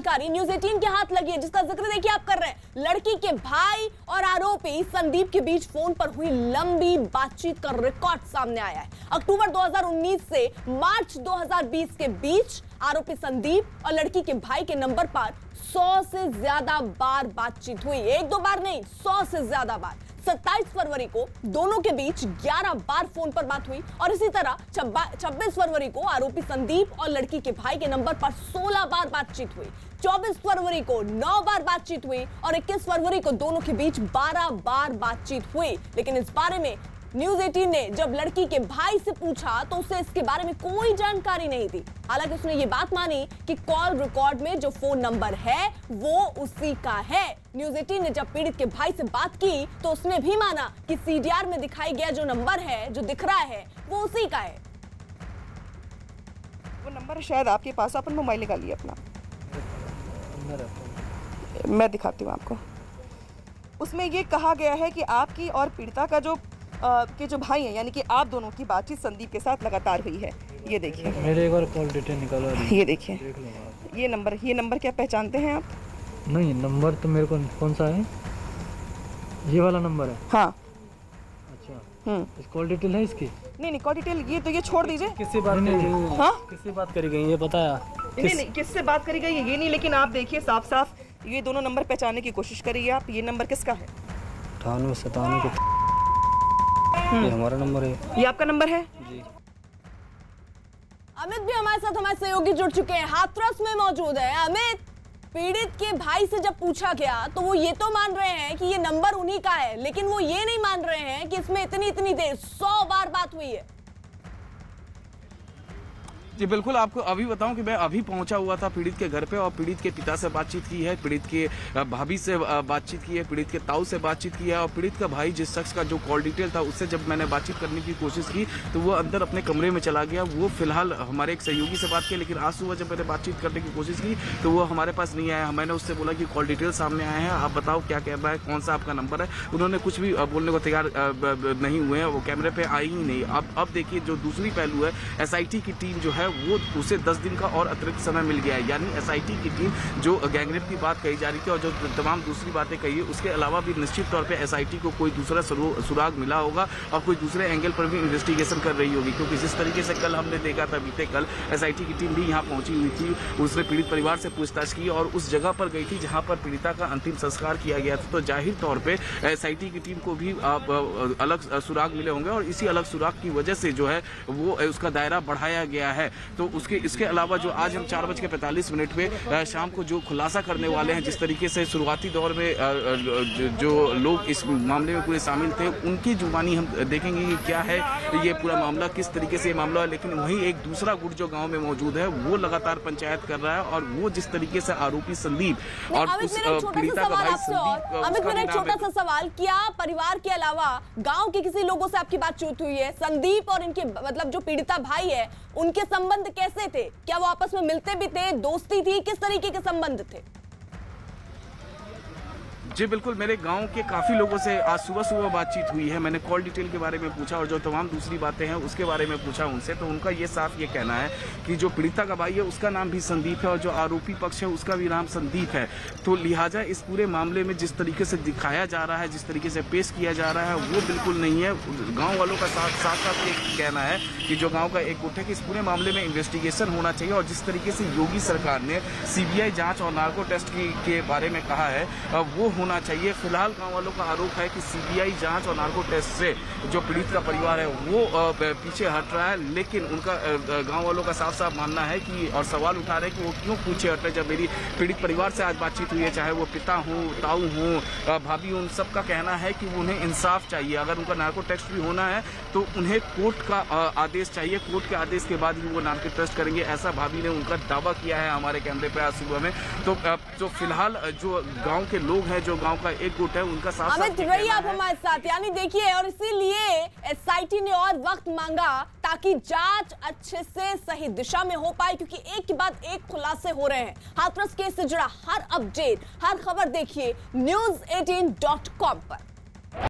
जानकारी न्यूज़ 18 के हाथ लगी है, जिसका जिक्र देखिए आप कर रहे हैं। लड़की के भाई और आरोपी संदीप के बीच फोन पर हुई लंबी बातचीत का रिकॉर्ड सामने आया है। अक्टूबर 2019 से मार्च 2020 के बीच आरोपी संदीप और लड़की के भाई के नंबर पर 100 से ज्यादा बार बातचीत हुई। एक दो बार नहीं, 100 से ज्यादा बार। 27 फरवरी को दोनों के बीच 11 बार फोन पर बात हुई और इसी तरह 26 फरवरी को आरोपी संदीप और लड़की के भाई के नंबर पर 16 बार बातचीत हुई। 24 फरवरी को 9 बार बातचीत हुई और 21 फरवरी को दोनों के बीच 12 बार बातचीत हुई। लेकिन इस बारे में न्यूज़ 18 ने जब लड़की के भाई से पूछा तो उसे इसके बारे में कोई जानकारी नहीं थी। हालांकि उसने ये बात मानी कि कॉल रिकॉर्ड में जो फोन नंबर है वो उसी का है। न्यूज़ 18 ने जब पीड़ित के भाई से बात की तो उसने भी माना कि सीडीआर में दिखाई गया जो नंबर है, जो दिख रहा है, वो उसी का है। वो नंबर शायद आपके पास, अपन मोबाइल निकालिए अपना, मैं दिखाती हूँ आपको। उसमें ये कहा गया है कि आपकी और पीड़िता का जो भाई है, यानी कि आप दोनों की बातचीत संदीप के साथ लगातार हुई है। ये देखिए, मेरे एक बार कॉल डिटेल निकालो। ये देखिए, ये नंबर क्या पहचानते हैं आप? नहीं, नंबर तो मेरे को कौन सा है? ये वाला नंबर है? हाँ। अच्छा, इस कॉल डिटेल है इसकी? नहीं, कॉल डिटेल ये छोड़ दीजिए। किससे बात करी गई? हाँ, किससे बात करी गई ये बताया? नहीं, किससे बात करी गई ये नहीं, लेकिन आप देखिए साफ साफ ये दोनों नंबर पहचानने की कोशिश करिए आप। ये नंबर किसका है? 98 के ये हमारा नंबर है। ये आपका नंबर है जी। अमित भी हमारे साथ, हमारे सहयोगी जुड़ चुके हैं, हाथरस में मौजूद है। अमित, पीड़ित के भाई से जब पूछा गया तो वो ये तो मान रहे हैं कि ये नंबर उन्हीं का है, लेकिन वो ये नहीं मान रहे हैं कि इसमें इतनी देर 100 बार बात हुई है। जी बिल्कुल, आपको अभी बताऊं कि मैं अभी पहुंचा हुआ था पीड़ित के घर पे और पीड़ित के पिता से बातचीत की है, पीड़ित के भाभी से बातचीत की है, पीड़ित के ताऊ से बातचीत की है और पीड़ित का भाई जिस शख्स का जो कॉल डिटेल था उससे जब मैंने बातचीत करने की कोशिश की तो वो अंदर अपने कमरे में चला गया। वो फिलहाल हमारे एक सहयोगी से बात की, लेकिन आज सुबह जब मैंने बातचीत करने की कोशिश की तो वो हमारे पास नहीं आया। मैंने उससे बोला कि कॉल डिटेल सामने आए हैं, आप बताओ क्या कहना है, कौन सा आपका नंबर है। उन्होंने कुछ भी बोलने को तैयार नहीं हुए हैं, वो कैमरे पर आई ही नहीं। अब देखिए, जो दूसरी पहलू है, SIT की टीम जो है वो उसे 10 दिन का और अतिरिक्त समय मिल गया है। यानी SIT की टीम जो गैंगरेप की बात कही जा रही थी और जो तमाम दूसरी बातें कही है उसके अलावा भी निश्चित तौर पे SIT को कोई दूसरा सुराग मिला होगा और कोई दूसरे एंगल पर भी इन्वेस्टिगेशन कर रही होगी। क्योंकि जिस तरीके से कल हमने देखा था, बीते कल SIT की टीम भी यहाँ पहुंची हुई थी, उसने पीड़ित परिवार से पूछताछ की और उस जगह पर गई थी जहाँ पर पीड़िता का अंतिम संस्कार किया गया था। तो जाहिर तौर पर SIT की टीम को भी अलग सुराग मिले होंगे और इसी अलग सुराग की वजह से जो है वो उसका दायरा बढ़ाया गया है। तो इसके अलावा जो आज हम 4:45 पे शाम को जो खुलासा करने वाले हैं, जिस तरीके से शुरुआती दौर में जो लोग इस मामले में पूरे शामिल थे उनकी जुबानी हम देखेंगे कि क्या है ये पूरा मामला, किस तरीके से ये मामला है। लेकिन वहीं एक दूसरा गुट जो गांव में मौजूद है वो लगातार पंचायत कर रहा है और वो जिस तरीके से आरोपी संदीप और उस पीड़िता का भाई संदीप। अमित, मेरा एक छोटा सा सवाल, क्या परिवार के अलावा गांव के किसी लोगों से आपकी बातचीत हुई है? संदीप और इनके मतलब जो पीड़िता भाई है उनके संबंध कैसे थे? क्या वो आपस में मिलते भी थे, दोस्ती थी, किस तरीके के संबंध थे? जी बिल्कुल, मेरे गांव के काफ़ी लोगों से आज सुबह बातचीत हुई है। मैंने कॉल डिटेल के बारे में पूछा और जो तमाम दूसरी बातें हैं उसके बारे में पूछा उनसे, तो उनका ये साफ ये कहना है कि जो पीड़िता का भाई है उसका नाम भी संदीप है और जो आरोपी पक्ष है उसका भी नाम संदीप है। तो लिहाजा इस पूरे मामले में जिस तरीके से दिखाया जा रहा है, जिस तरीके से पेश किया जा रहा है वो बिल्कुल नहीं है। गाँव वालों का साफ ये कहना है कि जो गाँव का एक गुट है कि इस पूरे मामले में इन्वेस्टिगेशन होना चाहिए और जिस तरीके से योगी सरकार ने CBI जाँच और नार्को टेस्ट के बारे में कहा है वो होना चाहिए। फिलहाल गांव वालों का आरोप है कि CBI जांच और नार्को टेस्ट से जो पीड़ित का परिवार है वो पीछे हट रहा है, लेकिन उनका गांव वालों का साफ मानना है कि और सवाल उठा रहे हैं कि वो क्यों पीछे हट रहे। जब मेरी पीड़ित परिवार से आज बातचीत हुई है, चाहे वो पिता हो, ताऊ हो, भाभी, उन सब का कहना है कि उन्हें इंसाफ चाहिए। अगर उनका नार्को टेस्ट भी होना है तो उन्हें कोर्ट का आदेश चाहिए, कोर्ट के आदेश के बाद ही वो नार्को टेस्ट करेंगे, ऐसा भाभी ने उनका दावा किया है हमारे कैमरे पर आज सुबह में। तो फिलहाल जो गाँव के लोग हैं, जो गाँव का एक गुट है, उनका साफ अमित रही आप हमारे साथ, यानी देखिए, और इसीलिए SIT ने और वक्त मांगा ताकि जांच अच्छे से सही दिशा में हो पाए, क्योंकि एक के बाद एक खुलासे हो रहे हैं। हाथरस केस से जुड़ा हर अपडेट, हर खबर देखिए news18.com पर।